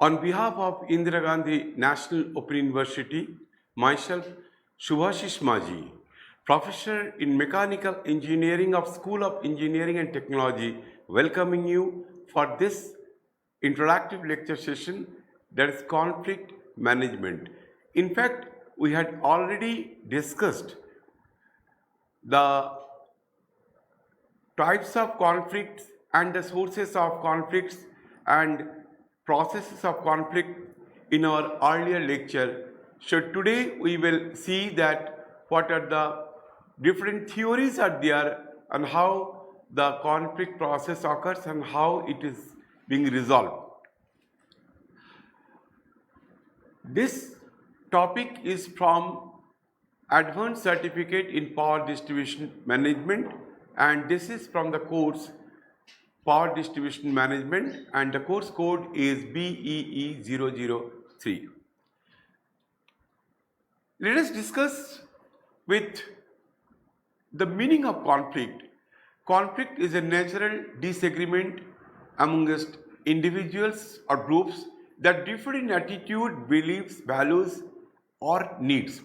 On behalf of Indira Gandhi National Open University, myself, Subhashish Maji, Professor in Mechanical Engineering of School of Engineering and Technology, welcoming you for this interactive lecture session, that is conflict management. In fact, we had already discussed the types of conflicts and the sources of conflicts and processes of conflict in our earlier lecture. So today we will see that what are the different theories are there and how the conflict process occurs and how it is being resolved. This topic is from Advanced Certificate in Power Distribution Management, and this is from the course Power Distribution Management, and the course code is BEE003. Let us discuss with the meaning of conflict. Conflict is a natural disagreement amongst individuals or groups that differ in attitude, beliefs, values, or needs.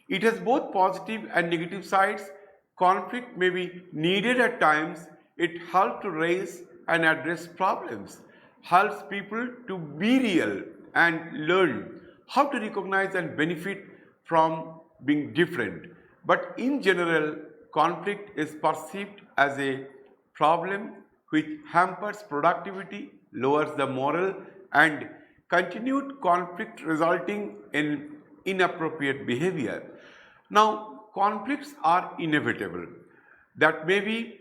It has both positive and negative sides. Conflict may be needed at times. It helps to raise and address problems, helps people to be real and learn how to recognize and benefit from being different. But in general, conflict is perceived as a problem which hampers productivity, lowers the morale, and continued conflict resulting in inappropriate behavior. Now, conflicts are inevitable. That may be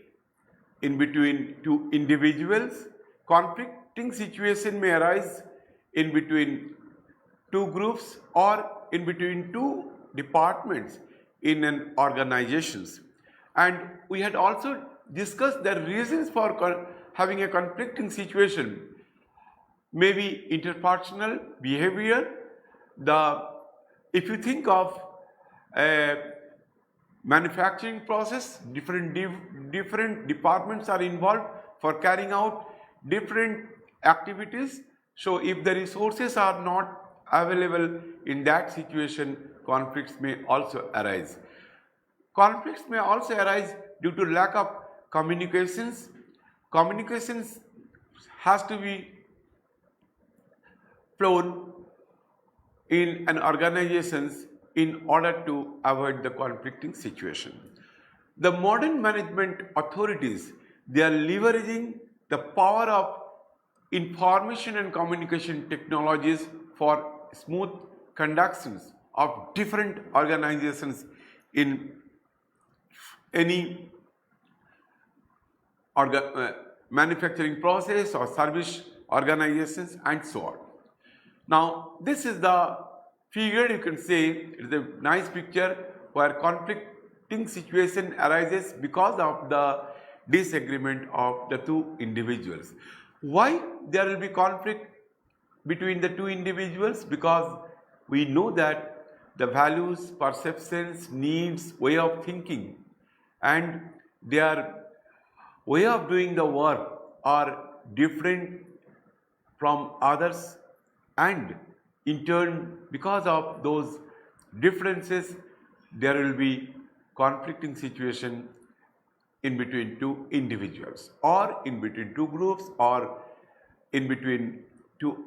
in between two individuals. Conflicting situation may arise in between two groups or in between two departments in an organizations. And we had also discussed the reasons for having a conflicting situation. Maybe interpersonal behavior. If you think of a manufacturing process, different departments are involved for carrying out different activities. So if the resources are not available in that situation, conflicts may also arise. Conflicts may also arise due to lack of communications. Communications has to be flown in an organizations in order to avoid the conflicting situation. The modern management authorities, they are leveraging the power of information and communication technologies for smooth conductions of different organizations in any manufacturing process or service organizations and so on. Now, this is the figure, you can say it is a nice picture where conflicting situation arises because of the disagreement of the two individuals. Why there will be conflict between the two individuals? Because we know that the values, perceptions, needs, way of thinking and their way of doing the work are different from others, and in turn, because of those differences, there will be conflicting situation in between two individuals or in between two groups or in between two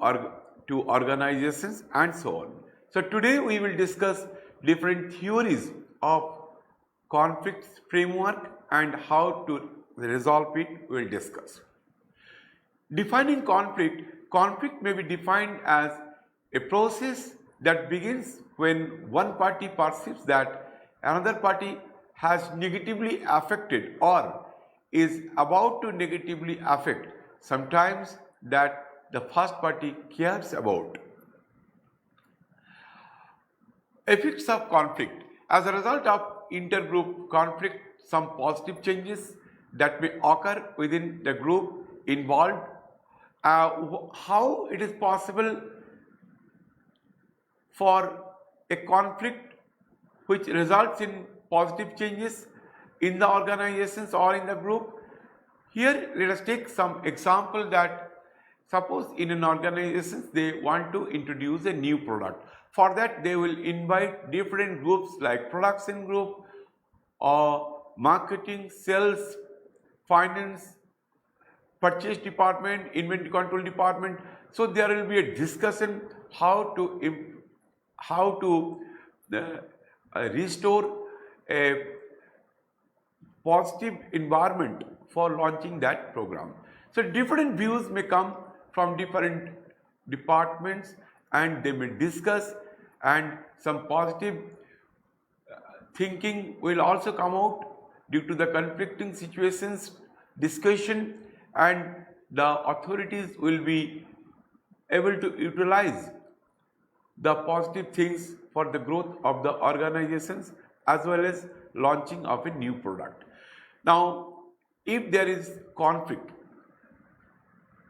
organizations and so on. So today we will discuss different theories of conflict framework and how to resolve it we will discuss. Defining conflict, conflict may be defined as a process that begins when one party perceives that another party has negatively affected or is about to negatively affect, sometimes that the first party cares about. Effects of conflict. As a result of intergroup conflict, some positive changes that may occur within the group involved. How it is possible for a conflict which results in positive changes in the organizations or in the group? Here let us take some example that Suppose in an organization they want to introduce a new product. For that they will invite different groups like production group or marketing, sales, finance, purchase department, inventory control department. So there will be a discussion how to restore a positive environment for launching that program. So different views may come from different departments and they may discuss, and some positive thinking will also come out due to the conflicting situations discussion, and the authorities will be able to utilize the positive things for the growth of the organizations as well as launching of a new product. Now, if there is conflict,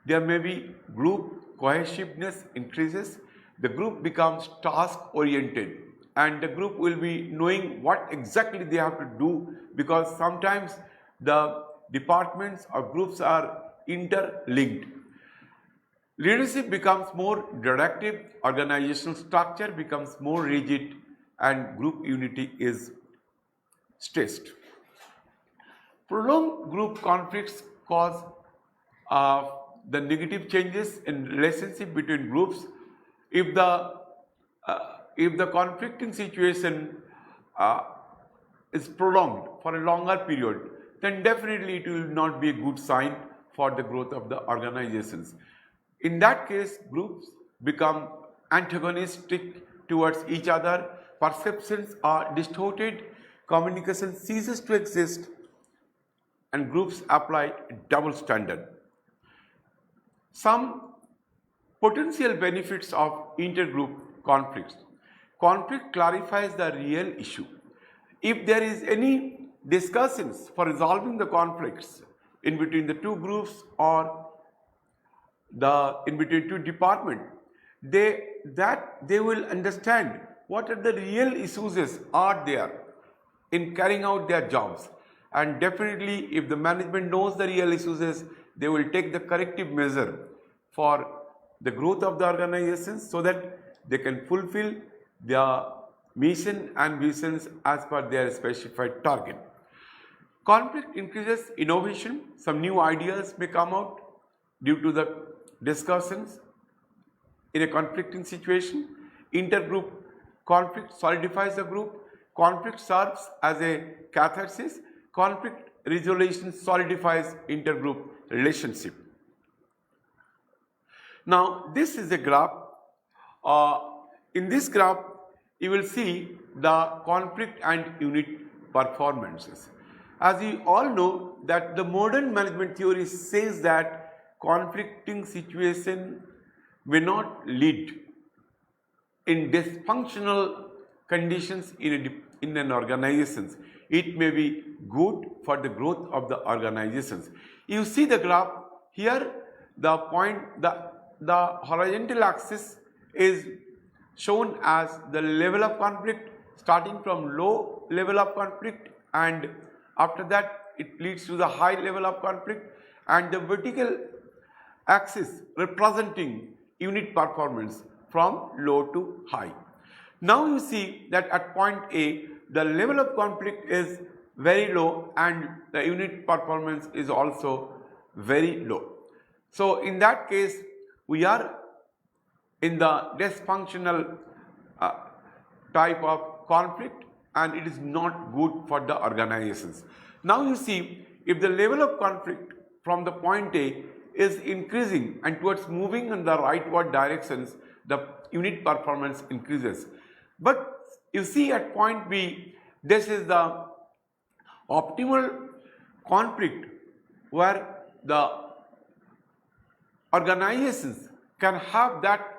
there may be group cohesiveness increases, the group becomes task oriented, and the group will be knowing what exactly they have to do, because sometimes the departments or groups are interlinked. Leadership becomes more directive, organizational structure becomes more rigid, and group unity is stressed. Prolonged group conflicts cause the negative changes in relationship between groups. If the conflicting situation is prolonged for a longer period, then definitely it will not be a good sign for the growth of the organizations. In that case, groups become antagonistic towards each other, perceptions are distorted, communication ceases to exist, and groups apply double standard. Some potential benefits of intergroup conflicts. Conflict clarifies the real issue. If there is any discussions for resolving the conflicts in between the two groups or in between two departments, they will understand what are the real issues are there in carrying out their jobs, and definitely if the management knows the real issues, they will take the corrective measure for the growth of the organizations so that they can fulfill their mission and visions as per their specified target. Conflict increases innovation. Some new ideas may come out due to the discussions in a conflicting situation. Intergroup conflict solidifies the group. Conflict serves as a catharsis. Conflict resolution solidifies intergroup relationship. Now, this is a graph. In this graph, you will see the conflict and unit performances. As you all know that the modern management theory says that conflicting situation may not lead in dysfunctional conditions in an organization. It may be good for the growth of the organizations. You see the graph here, the horizontal axis is shown as the level of conflict, starting from low level of conflict, and after that it leads to the high level of conflict, and the vertical axis representing unit performance from low to high. Now you see that at point A, the level of conflict is very low and the unit performance is also very low. So in that case, we are in the dysfunctional type of conflict, and it is not good for the organizations. Now you see, if the level of conflict from the point A is increasing and towards moving in the rightward directions, the unit performance increases. But you see at point B, this is the optimal conflict where the organizations can have that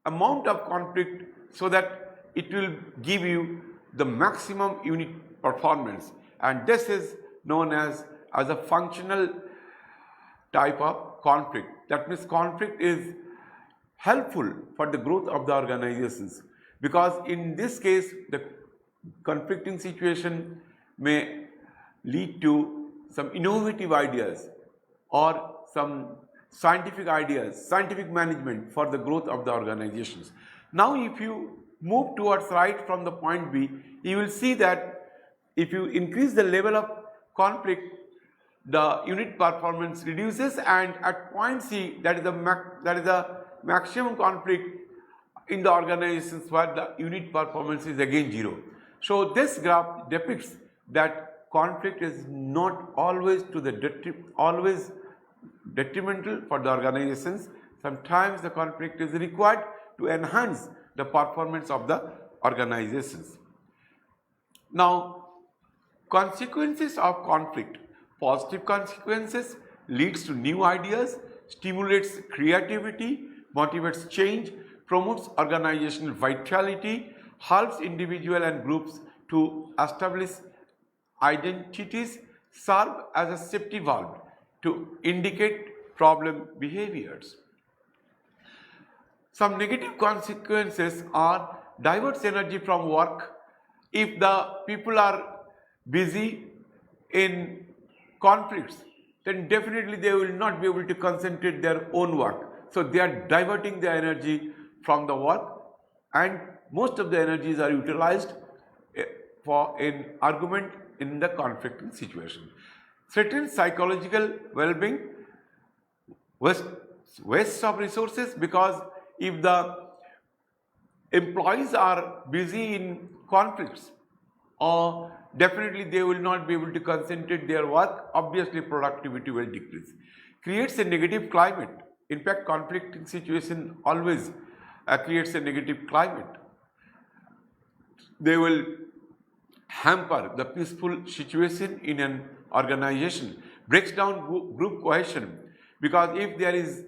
amount of conflict so that it will give you the maximum unit performance, and this is known as a functional type of conflict. That means conflict is helpful for the growth of the organizations, because in this case the conflicting situation may lead to some innovative ideas or some scientific ideas, scientific management for the growth of the organizations. Now, if you move towards right from the point B, you will see that if you increase the level of conflict, the unit performance reduces, and at point C, that is the maximum conflict in the organizations where the unit performance is again 0. So this graph depicts that conflict is not always detrimental for the organizations. Sometimes the conflict is required to enhance the performance of the organizations. Now, consequences of conflict. Positive consequences leads to new ideas, stimulates creativity, motivates change, promotes organizational vitality, helps individuals and groups to establish identities, serve as a safety valve to indicate problem behaviors. Some negative consequences are diverts energy from work. If the people are busy in conflicts, then definitely they will not be able to concentrate their own work. So they are diverting the energy from the work, and most of the energies are utilized for an argument in the conflicting situation. Threatens psychological well-being, waste of resources, because if the employees are busy in conflicts, or definitely they will not be able to concentrate their work, obviously productivity will decrease. Creates a negative climate. In fact, conflicting situation always creates a negative climate. They will hamper the peaceful situation in an organization, breaks down group cohesion, because if there is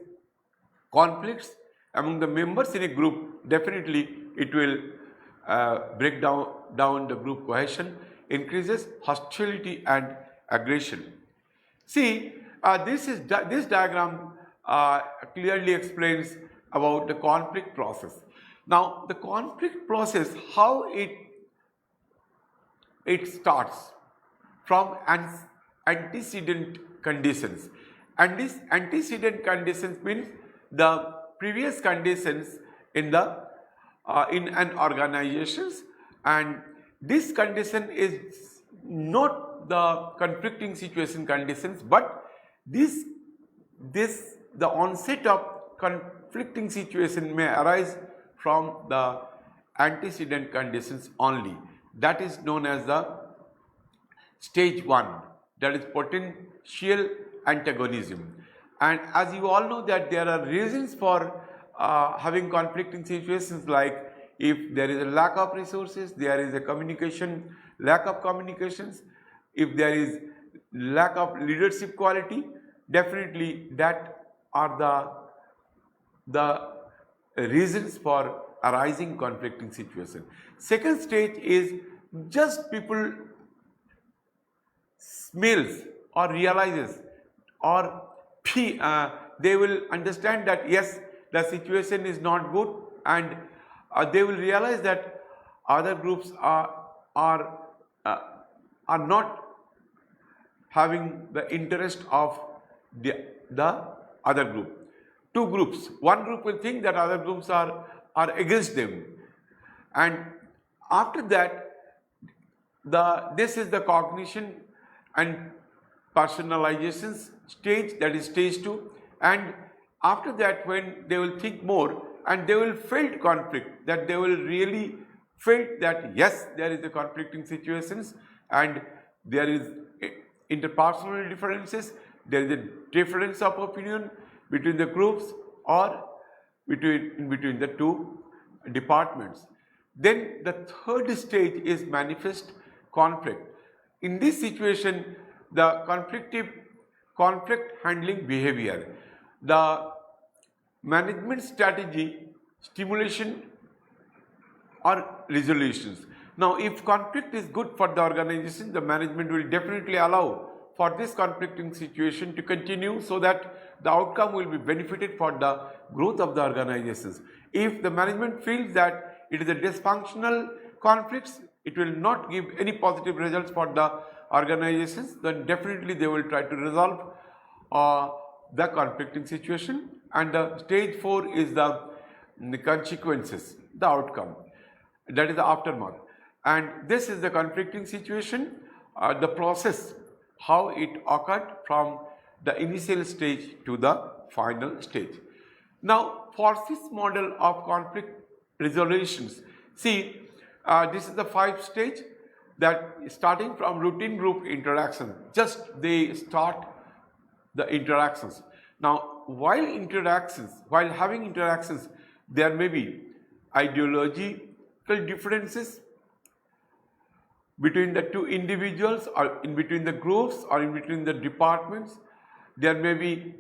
conflicts among the members in a group, definitely it will break down the group cohesion, increases hostility and aggression. See, this diagram clearly explains about the conflict process. Now, the conflict process, how it starts from antecedent conditions, and these antecedent conditions means the previous conditions in an organizations, and this condition is not the conflicting situation conditions, but the onset of conflicting situation may arise from the antecedent conditions only. That is known as the stage 1, that is potential antagonism. And as you all know that there are reasons for having conflicting situations, like if there is a lack of resources, there is a lack of communications, if there is lack of leadership quality, definitely that are the reasons for arising conflicting situation. Second stage is just people smells or realizes, or they will understand that yes, the situation is not good, and they will realize that other groups are not having the interest of the other group. Two groups. One group will think that other groups are against them, and after that, this is the cognition and personalizations stage, that is stage 2, and after that, when they will think more and they will felt conflict, that they will really felt that yes, there is a conflicting situations and there is interpersonal differences, there is a difference of opinion between the groups or between the two departments. Then the third stage is manifest conflict. In this situation, the conflict handling behavior, the management strategy, stimulation or resolutions. Now, if conflict is good for the organization, the management will definitely allow for this conflicting situation to continue, so that the outcome will be benefited for the growth of the organizations. If the management feels that it is a dysfunctional conflicts, it will not give any positive results for the organizations, then definitely they will try to resolve the conflicting situation, and the stage 4 is the consequences, the outcome, that is the aftermath. And this is the conflicting situation, the process, how it occurred from the initial stage to the final stage. Now, for this model of conflict resolutions, see, this is the 5 stage, that starting from routine group interaction, just they start the interactions. Now, while having interactions, there may be ideological differences between the two individuals, or in between the groups, or in between the departments. There may be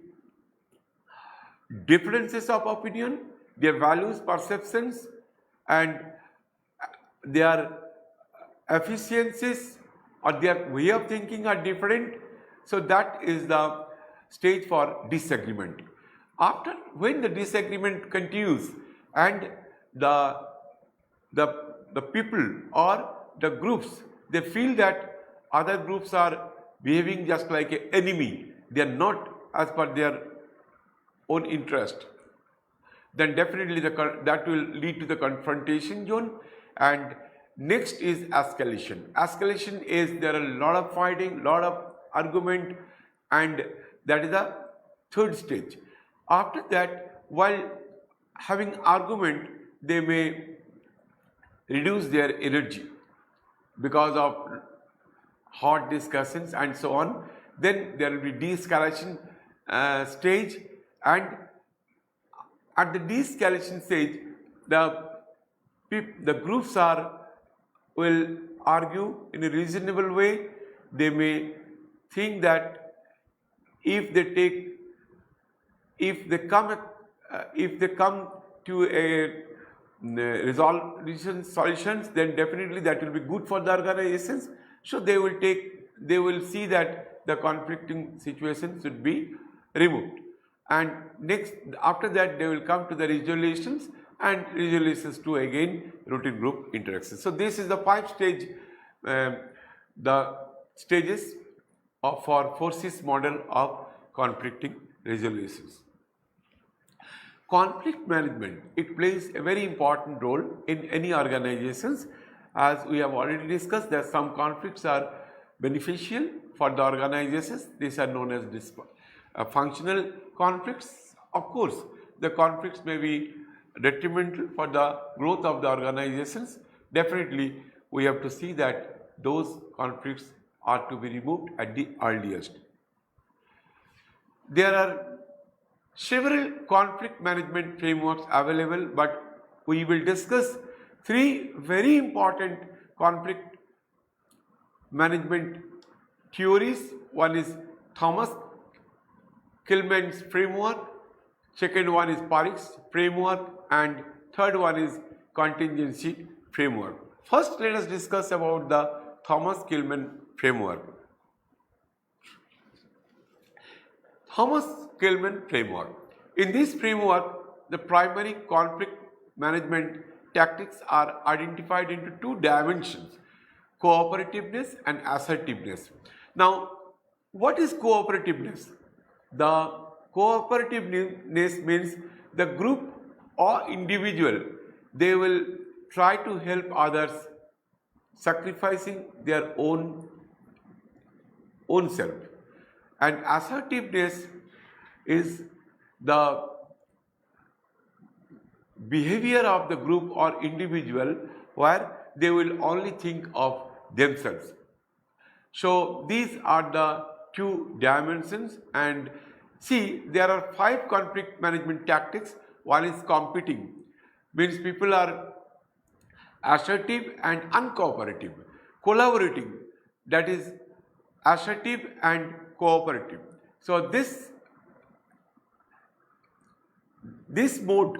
differences of opinion, their values, perceptions, and their efficiencies or their way of thinking are different. So that is the stage for disagreement. After, when the disagreement continues and the people or the groups, they feel that other groups are behaving just like an enemy, they are not as per their own interest, then definitely that will lead to the confrontation zone. And next is escalation. Escalation is there are a lot of fighting, lot of argument, and that is the 3rd stage. After that, while having argument, they may reduce their energy because of hot discussions and so on. Then there will be de-escalation stage, and at the de-escalation stage, the groups will argue in a reasonable way. They may think that if they come to a resolution solutions, then definitely that will be good for the organizations. So they will see that the conflicting situation should be removed. And next, after that, they will come to the resolutions, and resolutions to again routine group interactions. So this is the 5 stage, the stages for forces model of conflicting resolutions. Conflict management, it plays a very important role in any organizations. As we have already discussed, that some conflicts are beneficial for the organizations. These are known as functional conflicts. Of course, the conflicts may be detrimental for the growth of the organizations. Definitely, we have to see that those conflicts are to be removed at the earliest. There are several conflict management frameworks available, but we will discuss 3 very important conflict management theories. One is Thomas Kilmann's framework, second one is Parikh's framework, and third one is contingency framework. First, let us discuss about the Thomas Kilmann framework. Thomas Kilmann framework. In this framework, the primary conflict management tactics are identified into 2 dimensions: cooperativeness and assertiveness. Now, what is cooperativeness? The cooperativeness means the group or individual, they will try to help others, sacrificing their own self. And assertiveness is the behavior of the group or individual where they will only think of themselves. So these are the 2 dimensions. And see, there are 5 conflict management tactics. One is competing, means people are assertive and uncooperative. Collaborating, that is assertive and cooperative. So this mode,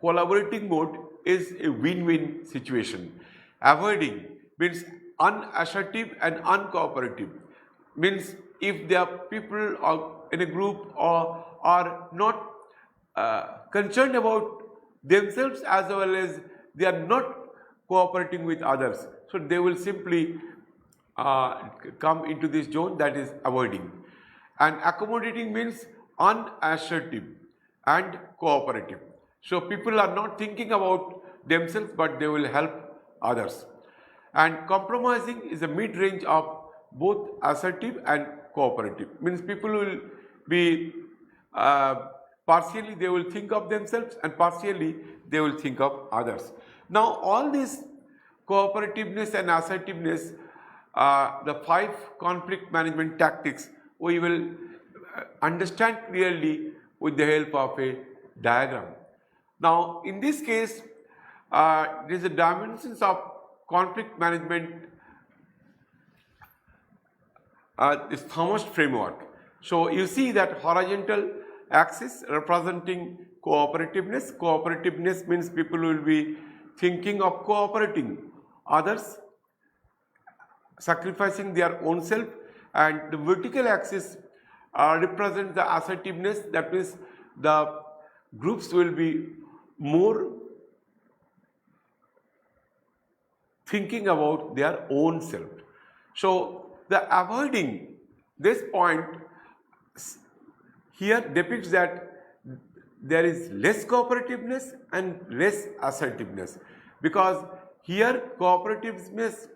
collaborating mode, is a win-win situation. Avoiding means unassertive and uncooperative, means if there are people or in a group or are not concerned about themselves as well as they are not cooperating with others, so they will simply come into this zone, that is avoiding. And accommodating means unassertive and cooperative. So people are not thinking about themselves, but they will help others. And compromising is a mid-range of both assertive and cooperative. Means people will be partially they will think of themselves and partially they will think of others. Now all this cooperativeness and assertiveness, the 5 conflict management tactics, we will understand clearly with the help of a diagram. Now in this case, there is a dimensions of conflict management, this Thomas framework. So you see that horizontal axis representing cooperativeness. Cooperativeness means people will be thinking of cooperating others, sacrificing their own self, and the vertical axis represents the assertiveness. That means the groups will be more thinking about their own self. So the avoiding this point here depicts that there is less cooperativeness and less assertiveness, because here cooperativeness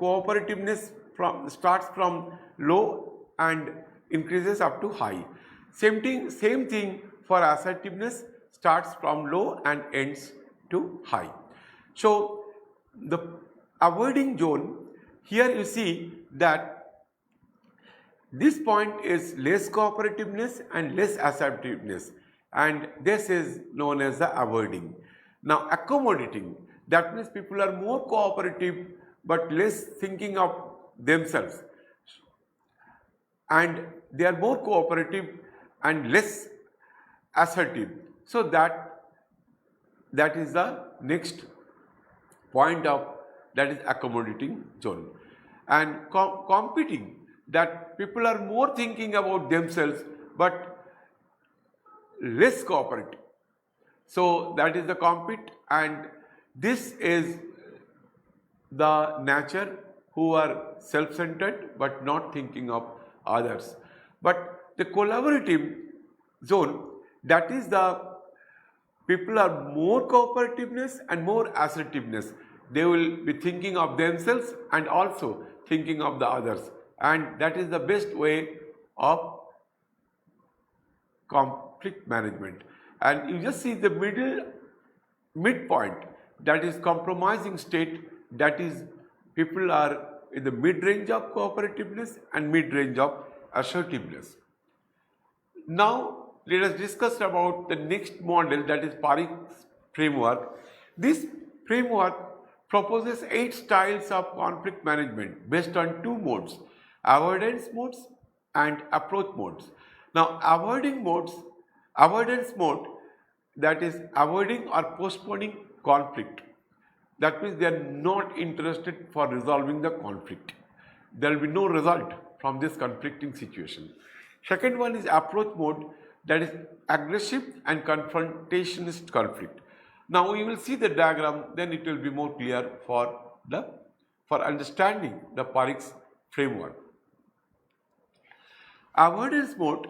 starts from low and increases up to high. Same thing for assertiveness, starts from low and ends to high. So the avoiding zone, here you see that this point is less cooperativeness and less assertiveness, and this is known as the avoiding. Now accommodating, that means people are more cooperative but less thinking of themselves, and they are more cooperative and less assertive. So that is the next point of, that is accommodating zone. And competing, that people are more thinking about themselves but less cooperative. So that is the compete, and this is the nature who are self-centered but not thinking of others. But the collaborative zone, that is the people are more cooperativeness and more assertiveness. They will be thinking of themselves and also thinking of the others, and that is the best way of conflict management. And you just see the midpoint, that is compromising state, that is people are in the mid-range of cooperativeness and mid-range of assertiveness. Now let us discuss about the next model, that is Parikh's framework. This framework proposes 8 styles of conflict management based on 2 modes, avoidance modes and approach modes. Now avoidance mode, that is avoiding or postponing conflict. That means they are not interested for resolving the conflict. There will be no result from this conflicting situation. Second one is approach mode, that is aggressive and confrontationist conflict. Now we will see the diagram, then it will be more clear for understanding the Parikh's framework. Avoidance mode,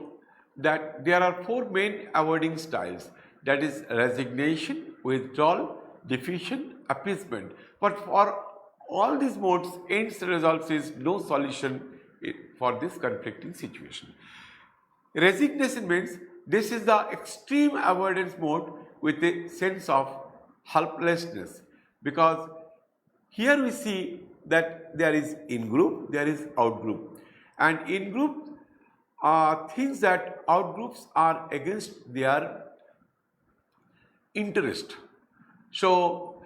that there are 4 main avoiding styles, that is resignation, withdrawal, diffusion, appeasement. But for all these modes, ends results is no solution for this conflicting situation. Resignation means this is the extreme avoidance mode with a sense of helplessness, because here we see that there is in-group, there is out-group, and in-group thinks that out-groups are against their interest. So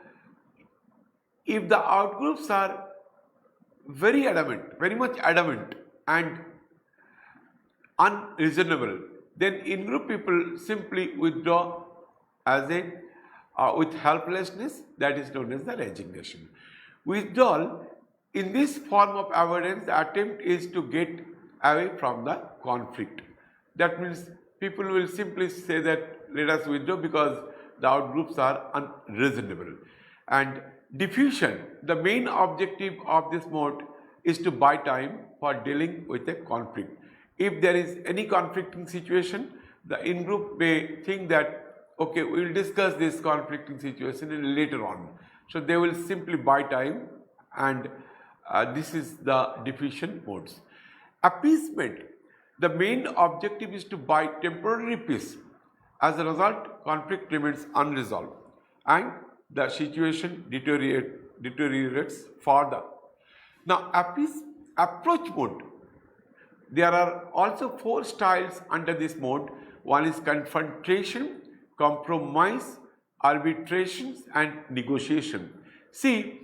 if the out-groups are very much adamant and unreasonable, then in-group people simply withdraw as a with helplessness, that is known as the resignation. Withdrawal, in this form of avoidance, the attempt is to get away from the conflict. That means people will simply say that let us withdraw because the outgroups are unreasonable. And diffusion, the main objective of this mode is to buy time for dealing with a conflict. If there is any conflicting situation, the in-group may think that, okay, we will discuss this conflicting situation later on. So they will simply buy time, and this is the diffusion modes. Appeasement. The main objective is to buy temporary peace. As a result, conflict remains unresolved and the situation deteriorates further. Now, approach mode. There are also 4 styles under this mode. One is confrontation, compromise, arbitration, and negotiation. See,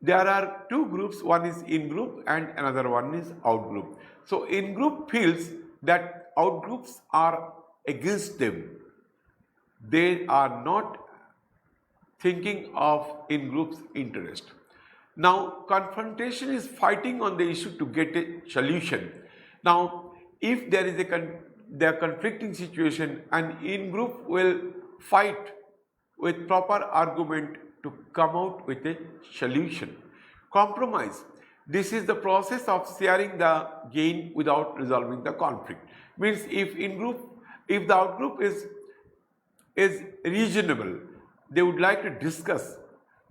there are 2 groups, one is in-group and another one is out-group. So, in-group feels that out-groups are against them. They are not thinking of in-group's interest. Now, confrontation is fighting on the issue to get a solution. Now, if there is a conflicting situation, an in-group will fight with proper argument to come out with a solution. Compromise. This is the process of sharing the gain without resolving the conflict. Means if the out-group is reasonable, they would like to discuss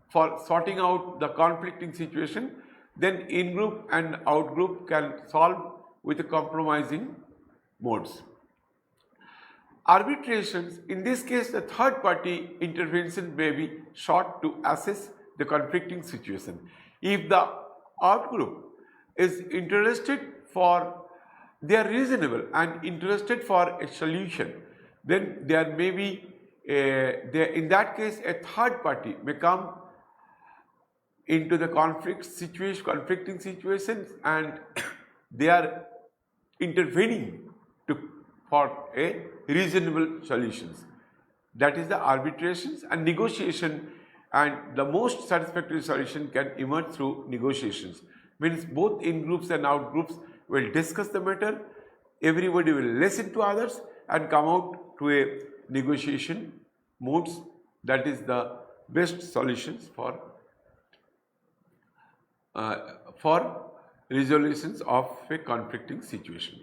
for sorting out the conflicting situation, then in-group and out-group can solve with the compromising modes. Arbitrations, in this case the third party intervention may be sought to assess the conflicting situation. If the out-group is interested they are reasonable and interested for a solution, then there may be in that case a third party may come into the conflicting situations, and they are intervening for a reasonable solutions. That is the arbitrations and negotiation, and the most satisfactory solution can emerge through negotiations. Means both in-groups and out-groups will discuss the matter, everybody will listen to others and come out to a negotiation modes. That is the best solutions for resolutions of a conflicting situation.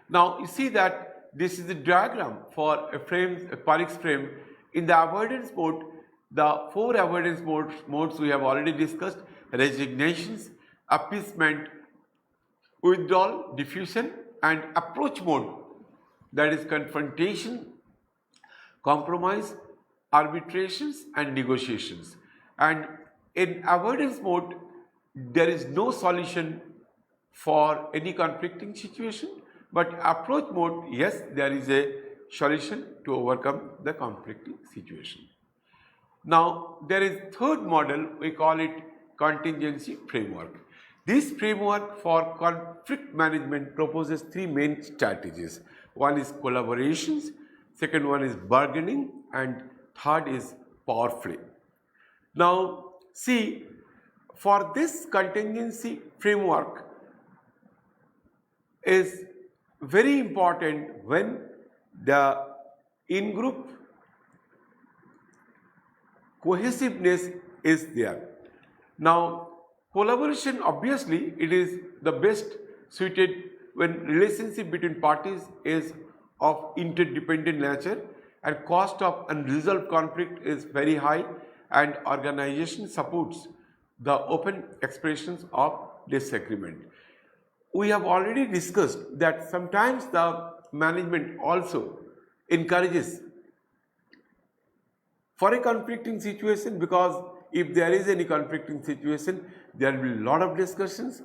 Now you see that this is the diagram for a Parekh's frame. In the avoidance mode, the 4 avoidance modes we have already discussed: resignations, appeasement, withdrawal, diffusion, and approach mode, that is confrontation, compromise, arbitrations, and negotiations. And in avoidance mode, there is no solution for any conflicting situation, but approach mode, yes, there is a solution to overcome the conflicting situation. Now there is third model, we call it contingency framework. This framework for conflict management proposes 3 main strategies. One is collaborations, second one is bargaining, and third is power play. Now see, for this contingency framework is very important when the in-group cohesiveness is there. Now collaboration, obviously it is the best suited when relationship between parties is of interdependent nature and cost of unresolved conflict is very high, and organization supports the open expressions of disagreement. We have already discussed that sometimes the management also encourages for a conflicting situation, because if there is any conflicting situation, there will be a lot of discussions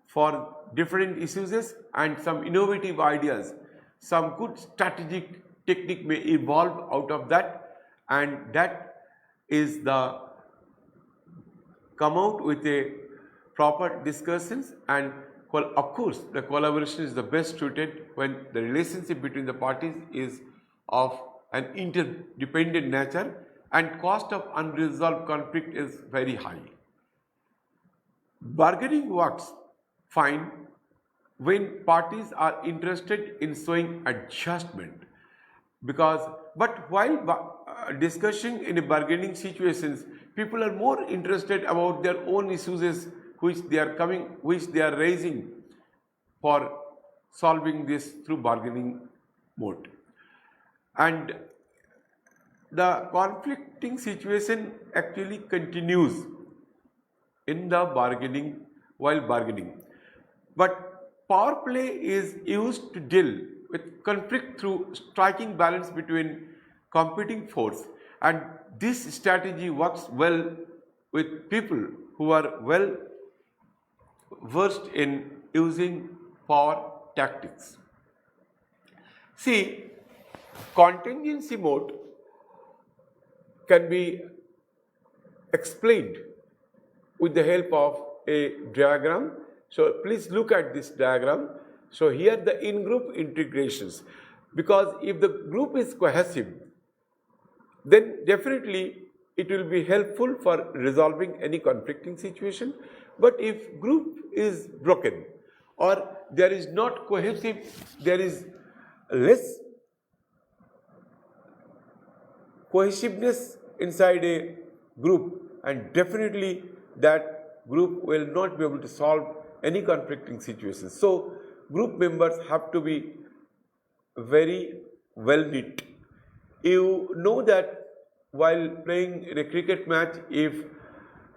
for different issues and some innovative ideas. Some good strategic technique may evolve out of that, and that is the come out with a proper discussions. And of course the collaboration is the best suited when the relationship between the parties is of an interdependent nature and cost of unresolved conflict is very high. Bargaining works fine when parties are interested in showing adjustment, but while discussing in a bargaining situations, people are more interested about their own issues which they are raising for solving this through bargaining mode. and the conflicting situation actually continues in the bargaining, while bargaining. But power play is used to deal with conflict through striking balance between competing force, and this strategy works well with people who are well versed in using power tactics. See, contingency mode can be explained with the help of a diagram. So please look at this diagram. So here the in-group integrations, because if the group is cohesive, then definitely it will be helpful for resolving any conflicting situation. But if group is broken or there is not cohesive, there is less cohesiveness inside a group, and definitely that group will not be able to solve any conflicting situations. So group members have to be very well knit. You know that while playing in a cricket match, if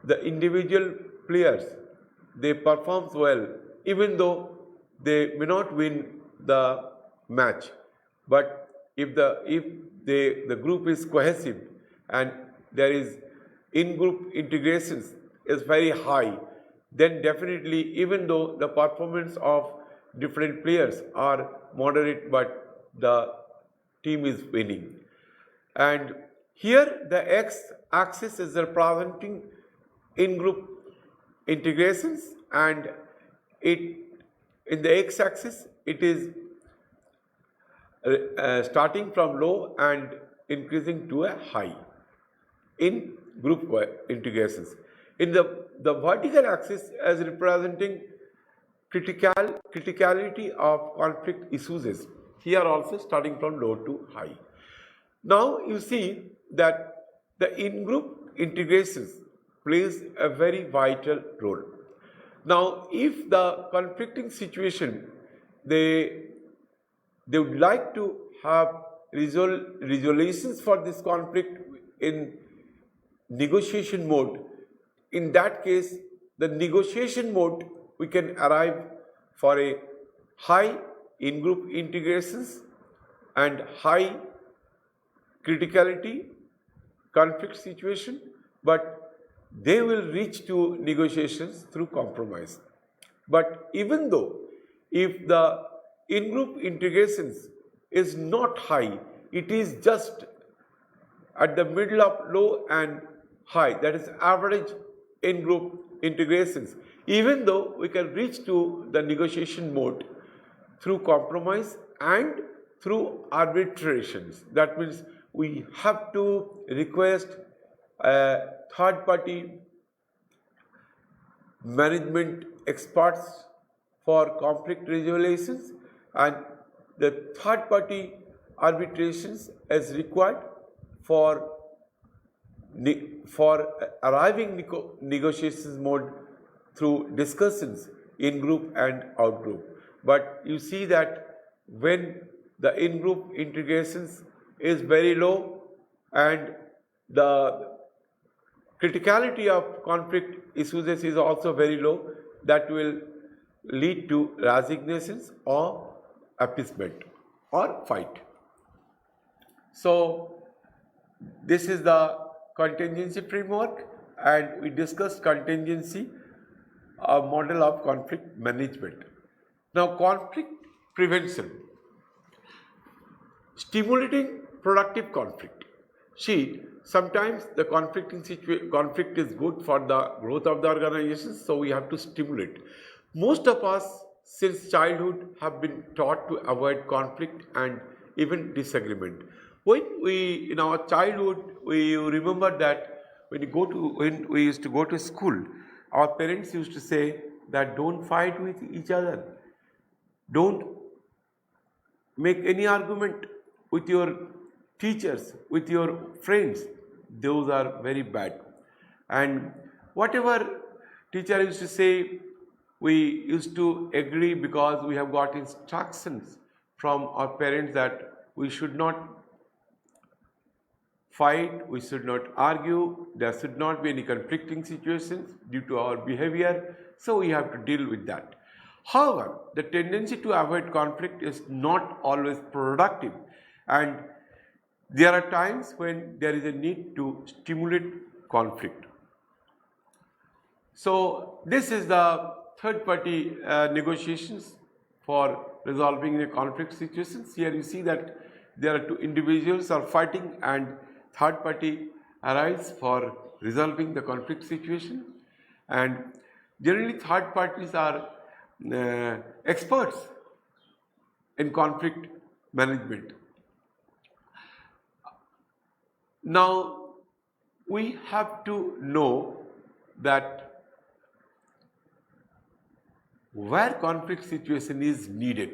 the individual players they perform well, even though they may not win the match, but if the group is cohesive and there is in-group integrations is very high, then definitely, even though the performance of different players are moderate, but the team is winning. And here the x-axis is representing in-group integrations, and in the x-axis it is starting from low and increasing to a high in group integrations. In the vertical axis as representing criticality of conflict issues, here also starting from low to high. Now you see that the in-group integrations plays a very vital role. Now if the conflicting situation they would like to have resolutions for this conflict in negotiation mode, in that case the negotiation mode we can arrive for a high in-group integrations and high criticality conflict situation, but they will reach to negotiations through compromise. But even though if the in-group integrations is not high, it is just at the middle of low and high, that is average in-group integrations, even though we can reach to the negotiation mode through compromise and through arbitrations. That means we have to request a third party management experts for conflict resolutions, and the third party arbitrations is required for arriving negotiations mode through discussions in group and out group. But you see that when the in group integrations is very low and the criticality of conflict issues is also very low, that will lead to resignations or appeasement or fight. So this is the contingency framework, and we discussed contingency, a model of conflict management. Now conflict prevention, stimulating productive conflict. See, sometimes the conflict is good for the growth of the organization, so we have to stimulate. Most of us since childhood have been taught to avoid conflict and even disagreement. When we, in our childhood, we remember that when we used to go to school, our parents used to say that don't fight with each other, don't make any argument with your teachers, with your friends. Those are very bad. And whatever teacher used to say, we used to agree because we have got instructions from our parents that we should not fight, we should not argue, there should not be any conflicting situations due to our behavior, so we have to deal with that. However, the tendency to avoid conflict is not always productive, and there are times when there is a need to stimulate conflict. So this is the third party negotiations for resolving the conflict situations. Here you see that there are two individuals are fighting and third party arrives for resolving the conflict situation, and generally third parties are experts in conflict management. Now we have to know that where conflict situation is needed,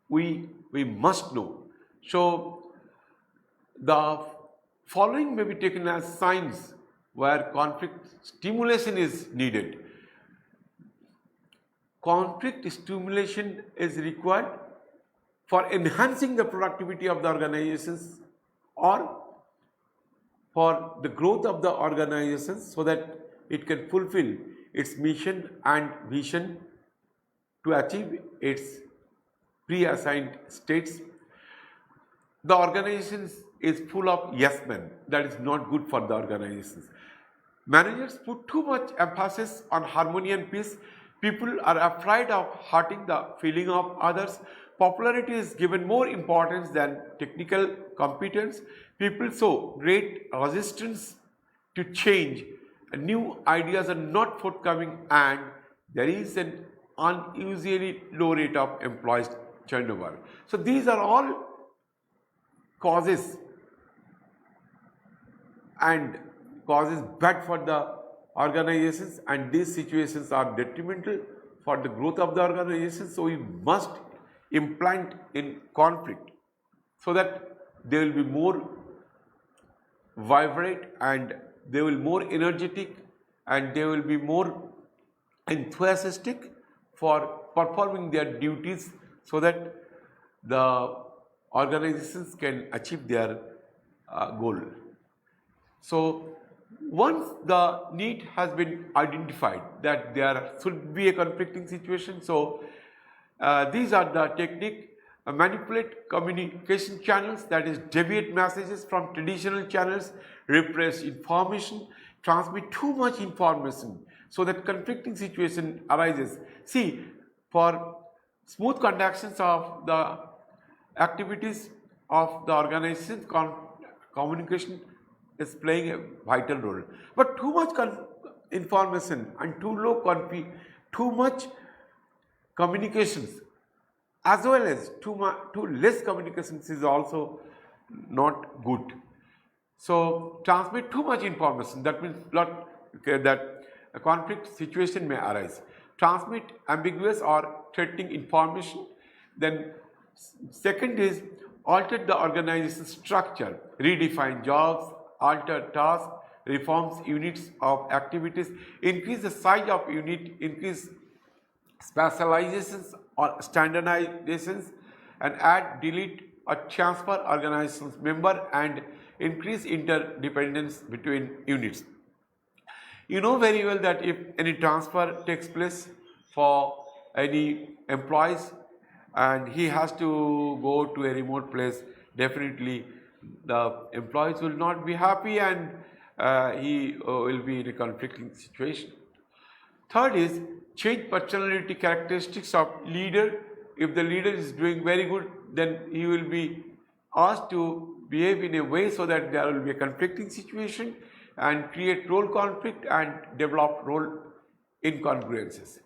we must know. So the following may be taken as signs where conflict stimulation is needed. Conflict stimulation is required for enhancing the productivity of the organizations or for the growth of the organizations so that it can fulfill its mission and vision to achieve its pre-assigned states. The organization is full of yes men. That is not good for the organizations. Managers put too much emphasis on harmony and peace. People are afraid of hurting the feeling of others. Popularity is given more importance than technical competence. People show great resistance to change. New ideas are not forthcoming, and there is an unusually low rate of employees turnover. So these are all causes and causes bad for the organizations, and these situations are detrimental for the growth of the organization. So we must implant in conflict so that they will be more vibrant and they will be more energetic and they will be more enthusiastic for performing their duties so that the organizations can achieve their goal. So once the need has been identified that there should be a conflicting situation, so these are the technique: manipulate communication channels, that is deviate messages from traditional channels, repress information, transmit too much information so that conflicting situation arises. See, for smooth conductions of the activities of the organization, communication is playing a vital role. But too much information and too much communications as well as too less communications is also not good. So transmit too much information, that means that a conflict situation may arise. Transmit ambiguous or threatening information. Then second is alter the organization structure, redefine jobs, alter tasks, reforms units of activities, increase the size of unit, increase specializations or standardizations, and add, delete or transfer organizations member and increase interdependence between units. You know very well that if any transfer takes place for any employees and he has to go to a remote place, definitely the employees will not be happy and he will be in a conflicting situation. Third is change personality characteristics of leader. If the leader is doing very good, then he will be asked to behave in a way so that there will be a conflicting situation and create role conflict and develop role incongruences.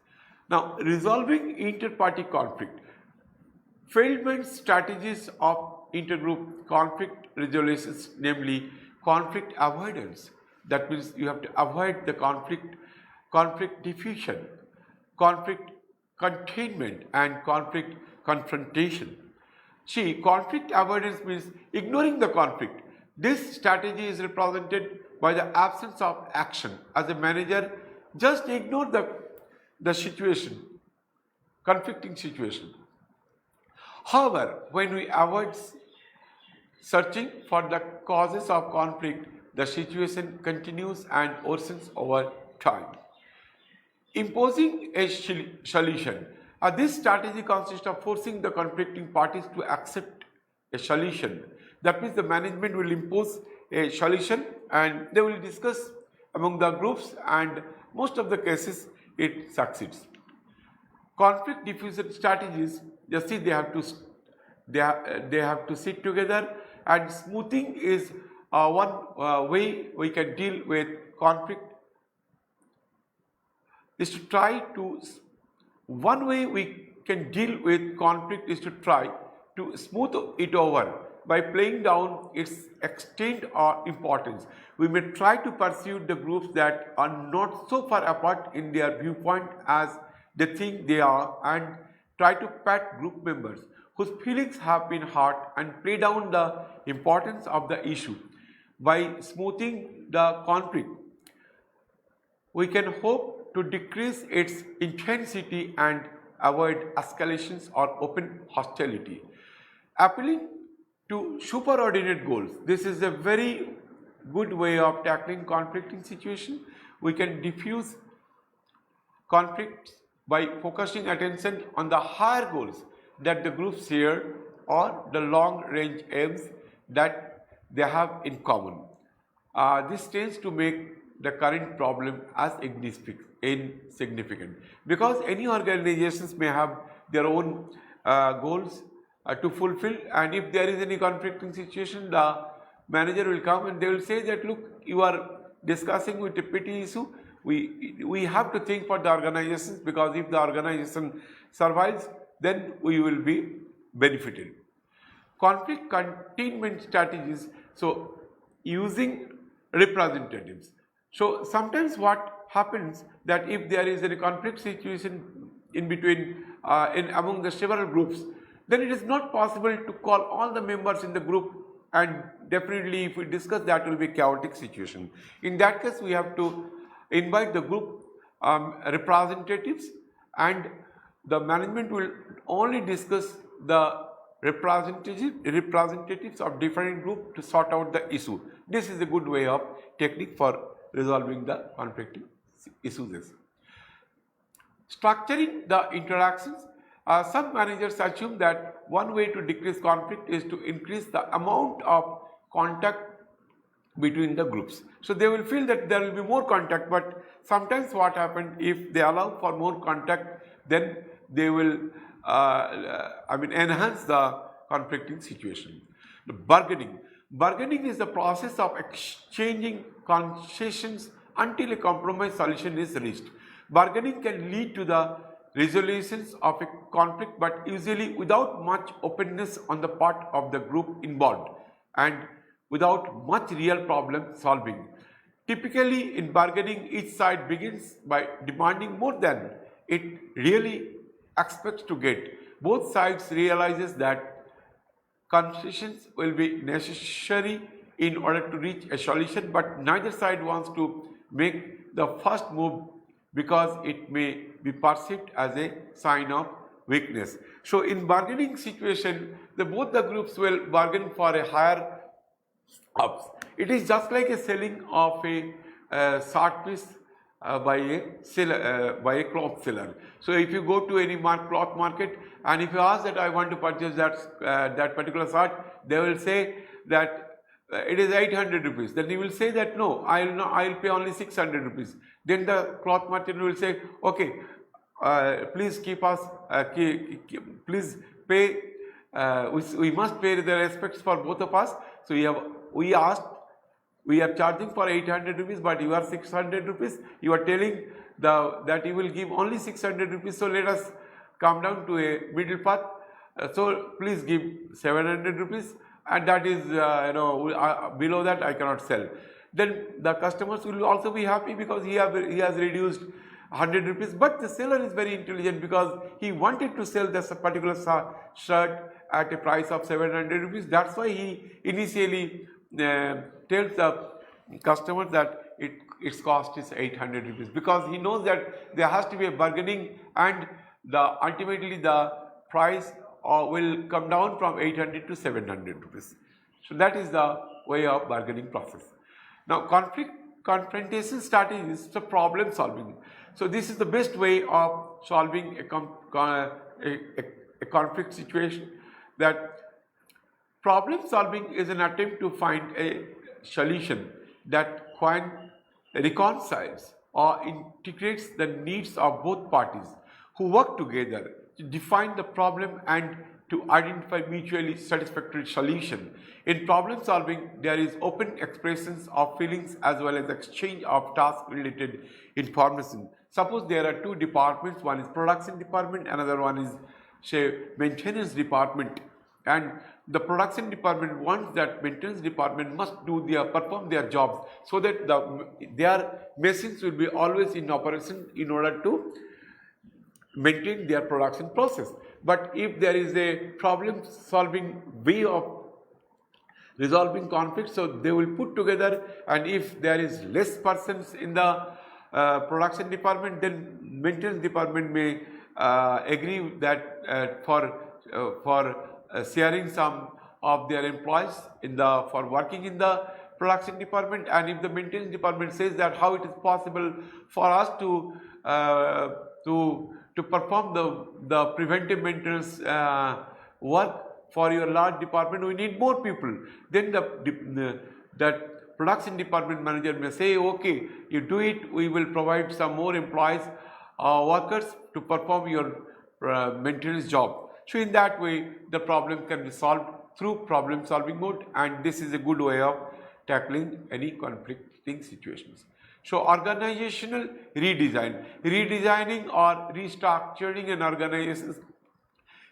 Now, resolving inter-party conflict. Failment strategies of intergroup conflict resolutions, namely conflict avoidance. That means you have to avoid the conflict diffusion, conflict containment, and conflict confrontation. See, conflict avoidance means ignoring the conflict. This strategy is represented by the absence of action. As a manager, just ignore the situation, conflicting situation. However, when we avoid Searching for the causes of conflict, the situation continues and worsens over time. Imposing a solution. This strategy consists of forcing the conflicting parties to accept a solution. That means the management will impose a solution and they will discuss among the groups, and most of the cases it succeeds. Conflict diffusion strategies, you see, they have to sit together, and smoothing is one way we can deal with conflict. Is to try to, one way we can deal with conflict is to try to smooth it over by playing down its extent or importance. We may try to pursue the groups that are not so far apart in their viewpoint as they think they are, and try to pat group members whose feelings have been hurt and play down the importance of the issue. By smoothing the conflict, we can hope to decrease its intensity and avoid escalations or open hostility. Appealing to superordinate goals. This is a very good way of tackling conflicting situation. We can diffuse conflicts by focusing attention on the higher goals that the groups share or the long range aims that they have in common. This tends to make the current problem as insignificant, because any organizations may have their own goals to fulfill, and if there is any conflicting situation, the manager will come and they will say that, look, you are discussing with a petty issue, we have to think for the organizations, because if the organization survives, then we will be benefited. Conflict containment strategies, so using representatives. So sometimes what happens that if there is a conflict situation in between among the several groups, then it is not possible to call all the members in the group, and definitely if we discuss, that will be a chaotic situation. In that case, we have to invite the group representatives, and the management will only discuss the representatives of different groups to sort out the issue. This is a good way of technique for resolving the conflicting issues. Structuring the interactions. Some managers assume that one way to decrease conflict is to increase the amount of contact between the groups. So they will feel that there will be more contact, but sometimes what happens, if they allow for more contact, then they will enhance the conflicting situation. The bargaining. Bargaining is the process of exchanging concessions until a compromise solution is reached. Bargaining can lead to the resolutions of a conflict, but usually without much openness on the part of the group involved and without much real problem solving. Typically in bargaining, each side begins by demanding more than it really expects to get. Both sides realizes that concessions will be necessary in order to reach a solution, but neither side wants to make the first move because it may be perceived as a sign of weakness. So in bargaining situation, both the groups will bargain for a higher ups. It is just like a selling of a short piece by a cloth seller. So if you go to any cloth market and if you ask that I want to purchase that particular shirt, they will say that it is 800 rupees. Then you will say that no, I'll pay only 600 rupees. Then the cloth merchant will say, okay, please keep us, please pay. We must pay the respects for both of us. So we are charging for 800 rupees, but you are 600 rupees. You are telling that you will give only 600 rupees. So let us come down to a middle path. So please give 700 rupees, and that is below that I cannot sell. Then the customers will also be happy because he has reduced 100 rupees. But the seller is very intelligent because he wanted to sell this particular shirt at a price of 700 rupees. That's why he initially tells the customer that its cost is 800 rupees, because he knows that there has to be a bargaining, and ultimately the price will come down from 800 to 700 rupees. So that is the way of bargaining process. Now conflict confrontation strategy is the problem solving. So this is the best way of solving a conflict situation. That problem solving is an attempt to find a solution that reconciles or integrates the needs of both parties who work together to define the problem and to identify mutually satisfactory solution. In problem solving, there is open expressions of feelings as well as exchange of task related information. Suppose there are two departments, one is production department, another one is say maintenance department, and the production department wants that maintenance department must perform their jobs so that their machines will be always in operation in order to maintain their production process. But if there is a problem solving way of resolving conflicts, so they will put together, and if there is less persons in the production department, then maintenance department may agree that for sharing some of their employees for working in the production department. And if the maintenance department says that how it is possible for us to perform the preventive maintenance work for your large department, we need more people, then that production department manager may say, okay, you do it, we will provide some more employees, workers to perform your maintenance job. So in that way the problem can be solved through problem solving mode, and this is a good way of tackling any conflicting situations. So organizational redesigning or restructuring an organization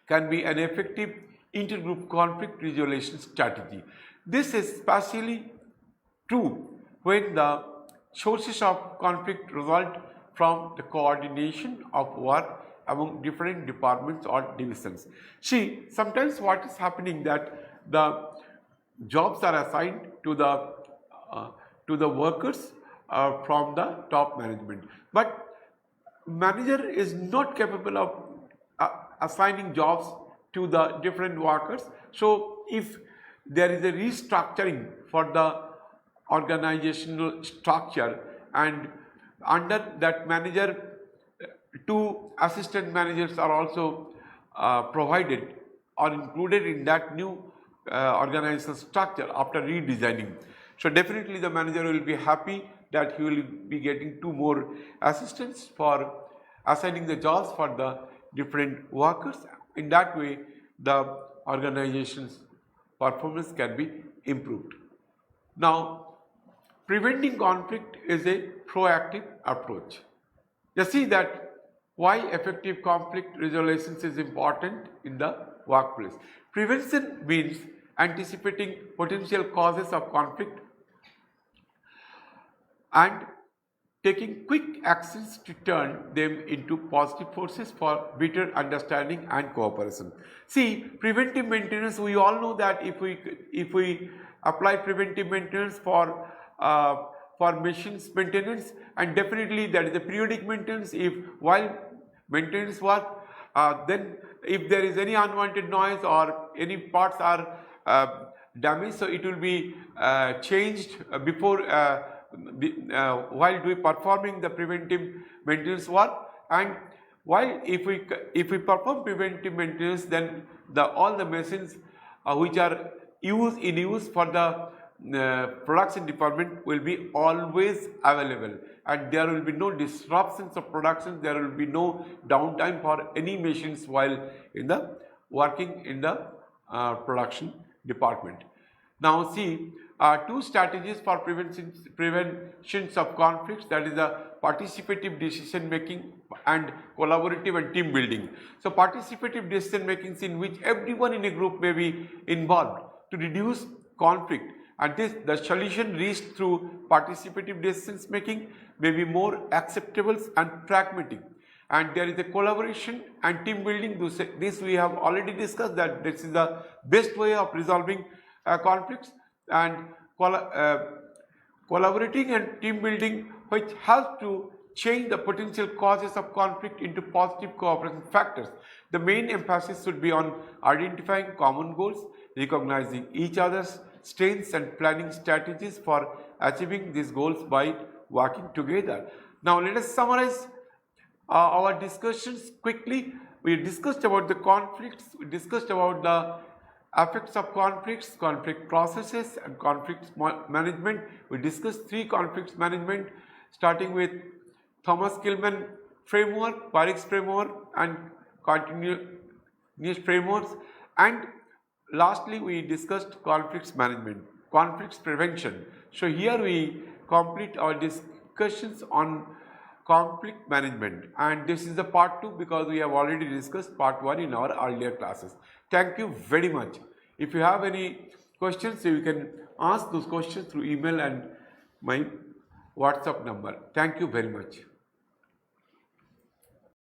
can be an effective intergroup conflict resolution strategy. This is especially true when the sources of conflict result from the coordination of work among different departments or divisions. See, sometimes what is happening that the jobs are assigned to the workers from the top management, but manager is not capable of assigning jobs to the different workers. So if there is a restructuring for the organizational structure, and under that manager, two assistant managers are also provided or included in that new organizational structure after redesigning. So definitely the manager will be happy that he will be getting two more assistants for assigning the jobs for the different workers. In that way the organization's performance can be improved. Now, preventing conflict is a proactive approach. You see that why effective conflict resolution is important in the workplace. Prevention means anticipating potential causes of conflict and taking quick actions to turn them into positive forces for better understanding and cooperation. See, preventive maintenance, we all know that if we apply preventive maintenance for machines maintenance, and definitely that is a periodic maintenance. If while maintenance work, then if there is any unwanted noise or any parts are damaged, so it will be changed before while performing the preventive maintenance work. And while if we perform preventive maintenance, then all the machines which are in use for the production department will be always available, and there will be no disruptions of production, there will be no downtime for any machines while working in the production department. Now see, two strategies for preventions of conflicts, that is the participative decision making and collaborative and team building. So participative decision making is in which everyone in a group may be involved to reduce conflict, and the solution reached through participative decision making may be more acceptable and pragmatic. And there is a collaboration and team building. This we have already discussed, that this is the best way of resolving conflicts. And collaborating and team building, which helps to change the potential causes of conflict into positive cooperation factors. The main emphasis should be on identifying common goals, recognizing each other's strengths and planning strategies for achieving these goals by working together. Now let us summarize our discussions quickly. We discussed about the conflicts, we discussed about the effects of conflicts, conflict processes and conflict management. We discussed 3 conflicts management, starting with Thomas Kilmann framework, Parik's framework and continuous frameworks, and lastly we discussed conflicts management, conflicts prevention. So here we complete our discussions on conflict management, and this is the part 2 because we have already discussed part 1 in our earlier classes. Thank you very much. If you have any questions, you can ask those questions through email and my WhatsApp number. Thank you very much.